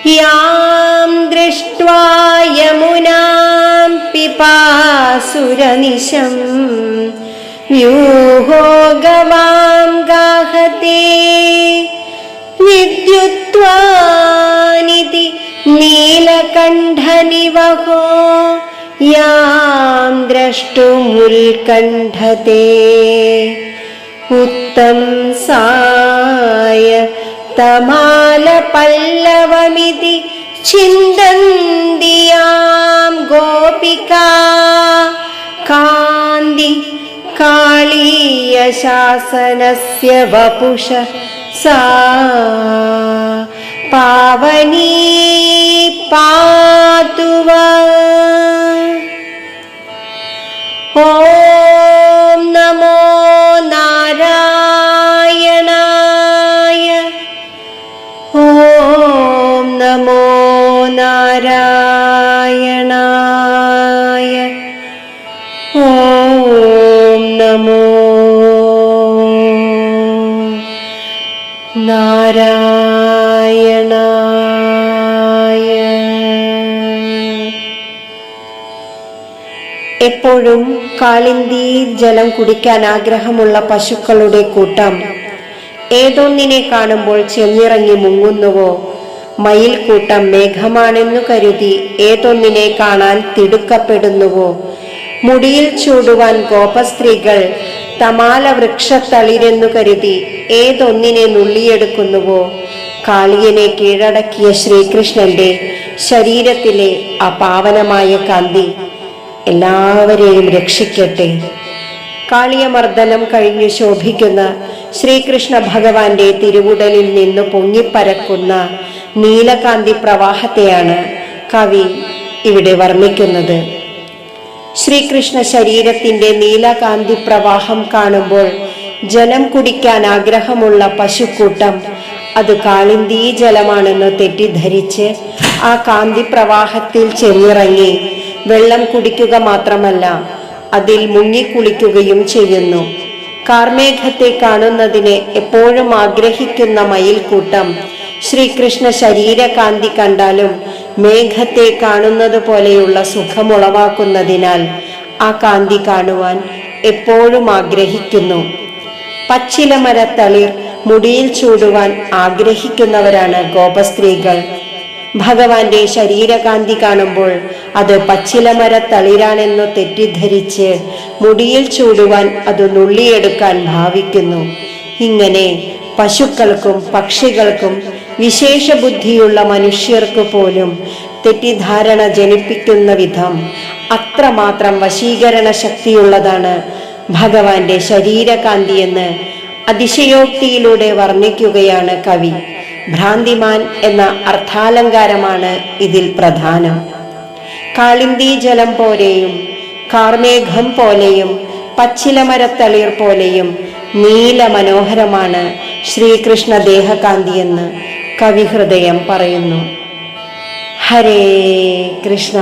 യാം ദൃഷ്ട്വാ യമുനാം പിപാസുരനിശം വ്യൂഹോ ഗവാം ഗാഹതേ വിദ്യുത്വാനിതി നീലകണ്ഠനിവഹോ യാം ദ്രഷ്ടുമുൽകണ്ഠതേ ഉത്തം സായ തമാലപല്ലവമിതി ചിന്തന്തിയാം ഗോപികാ കാന്തി കാളീയ ശാസനസ്യ വപുഷ സാ പാവനീ പാതു വാ. ഓം നമോ നാരായണായ. ഓം നമോ നാരായണായ. ഓം നമോ നാരായണായ. എപ്പോഴും കാളിന്തി ജലം കുടിക്കാൻ ആഗ്രഹമുള്ള പശുക്കളുടെ കൂട്ടം ഏതൊന്നിനെ കാണുമ്പോൾ ചെന്നിറങ്ങി മുങ്ങുന്നുവോ, മയിൽ കൂട്ടം മേഘമാണെന്നു കരുതി ഏതൊന്നിനെ കാണാൻ തിടുക്കപ്പെടുന്നുവോ, മുടിയിൽ ചൂടുവാൻ ഗോപസ്ത്രീകൾ തമാല വൃക്ഷത്തളിരെന്നു കരുതി ഏതൊന്നിനെ നുള്ളിയെടുക്കുന്നുവോ, കാളിയനെ കീഴടക്കിയ ശ്രീകൃഷ്ണന്റെ ശരീരത്തിലെ ആ പാവനമായ കാന്തി എല്ലാവരെയും രക്ഷിക്കട്ടെ. കാളിയമർദ്ദനം കഴിഞ്ഞു ശോഭിക്കുന്ന ശ്രീകൃഷ്ണ ഭഗവാന്റെ തിരുവുടലിൽ നിന്ന് പൊങ്ങിപ്പരക്കുന്ന നീലകാന്തി പ്രവാഹത്തെയാണ് കവി ഇവിടെ വർണ്ണിക്കുന്നത്. ശ്രീകൃഷ്ണ ശരീരത്തിന്റെ നീലകാന്തി പ്രവാഹം കാണുമ്പോൾ ജലം കുടിക്കാൻ ആഗ്രഹമുള്ള പശുക്കൂട്ടം അത് കാളിന്തി ജലമാണെന്ന് തെറ്റിദ്ധരിച്ച് ആ കാന്തി പ്രവാഹത്തിൽ ചെന്നിറങ്ങി വെള്ളം കുടിക്കുക മാത്രമല്ല അതിൽ മുങ്ങിക്കുളിക്കുകയും ചെയ്യുന്നു. കാർമേഘത്തെ കാണുന്നതിന് എപ്പോഴും ആഗ്രഹിക്കുന്ന മയിൽക്കൂട്ടം ശ്രീകൃഷ്ണ ശരീരകാന്തി കണ്ടാലും മേഘത്തെ കാണുന്നത് പോലെയുള്ള സുഖമുളവാക്കുന്നതിനാൽ ആ കാന്തി കാണുവാൻ എപ്പോഴും ആഗ്രഹിക്കുന്നു. പച്ചിലമരത്തളിർ മുടിയിൽ ചൂടുവാൻ ആഗ്രഹിക്കുന്നവരാണ് ഗോപസ്ത്രീകൾ. ഭഗവാന്റെ ശരീരകാന്തി കാണുമ്പോൾ അത് പച്ചിലമരത്തളിരാണെന്നു തെറ്റിദ്ധരിച്ച് മുടിയിൽ ചൂടുവാൻ അത് നുള്ളിയെടുക്കാൻ ഭാവിക്കുന്നു. ഇങ്ങനെ പശുക്കൾക്കും പക്ഷികൾക്കും വിശേഷ ബുദ്ധിയുള്ള മനുഷ്യർക്ക് പോലും തെറ്റിദ്ധാരണ ജനിപ്പിക്കുന്ന വിധം അത്രമാത്രം വശീകരണ ശക്തിയുള്ളതാണ് ഭഗവാന്റെ ശരീരകാന്തി എന്ന് അതിശയോക്തിയിലൂടെ വർണ്ണിക്കുകയാണ് കവി. ഭ്രാന്തിമാൻ എന്ന അർത്ഥാലങ്കാരമാണ് ഇതിൽ പ്രധാനം. കാളിന്തി ജലം പോലെയും കാർമേഘം പോലെയും പച്ചിലമരത്തളിർ പോലെയും നീല മനോഹരമാണ് ശ്രീകൃഷ്ണ ദേഹകാന്തി എന്ന് കവിഹൃദയം പറയുന്നു. ഹരേ കൃഷ്ണ.